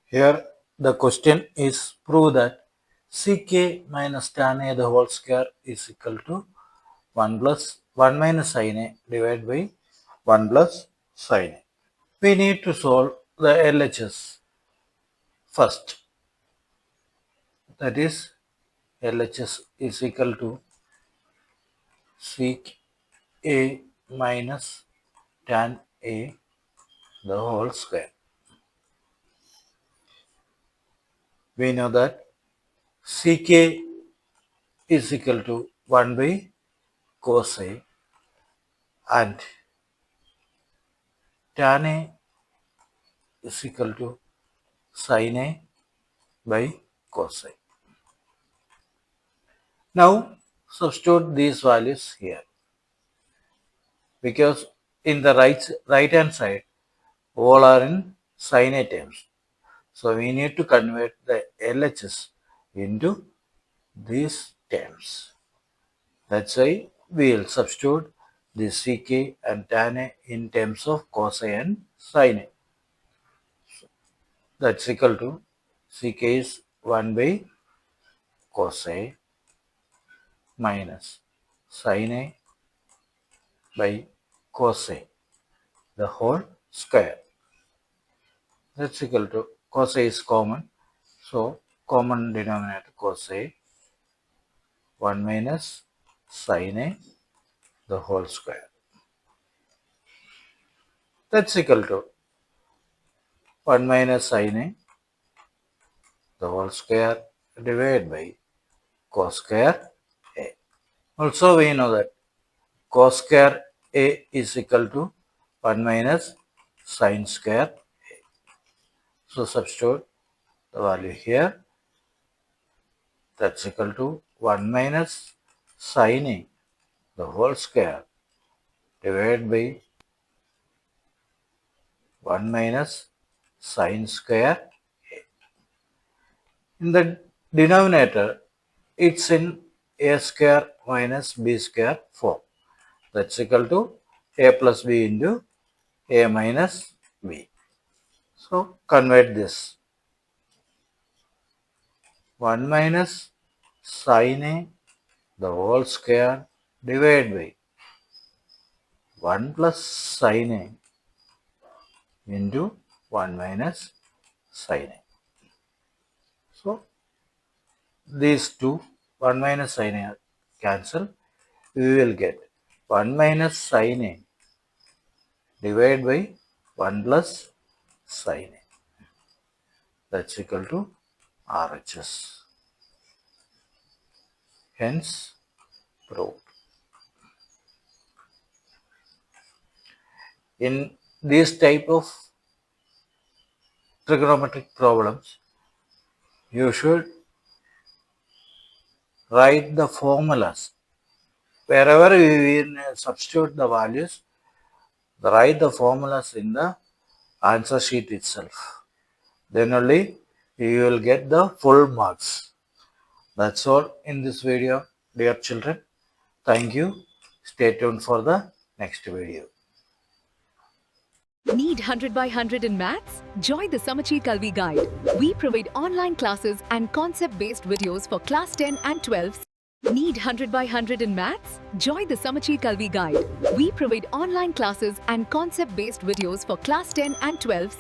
Here the question is prove that CK minus tanA the whole square is equal to 1 plus 1 minus sinA divided by 1 plus sinA. We need to solve the LHS first. That is LHS is equal to CA minus tan A the whole square. We know that CK is equal to 1 by cos A and tan A is equal to sin A by cos A. Now substitute these values here because in the right hand side all are in sin A terms. So we need to convert the LHS into these terms. That's why we will substitute the CK and tan A in terms of cos A and sin A. That's equal to CK is 1 by cos A minus sin A by cos A the whole square. That's equal to cos A is common. So common denominator cos A 1 minus sin A the whole square. That's equal to 1 minus sin A the whole square divided by cos square A. Also we know that cos square A is equal to 1 minus sin square A. So substitute the value here. That's equal to 1 minus sin A the whole square divided by 1 minus sin square A. In the denominator, it's in A square minus B square form. That's equal to A plus B into A minus B. So convert this. 1 minus sin A the whole square divided by 1 plus sin A into 1 minus sin A. So these two 1 minus sin A cancel. We will get 1 minus sin A divided by 1 plus sin A. That's equal to RHS. Hence proved. In these type of trigonometric problems, you should write the formulas. Wherever we will substitute the values, write the formulas in the answer sheet itself. Then only you will get the full marks. That's all in this video, dear children. Thank you. Stay tuned for the next video. Need 100 by 100 in maths? Join the Samacheer Kalvi Guide. We provide online classes and concept-based videos for class 10 and 12. Need 100 by 100 in maths? Join the Samacheer Kalvi Guide. We provide online classes and concept-based videos for class 10 and 12.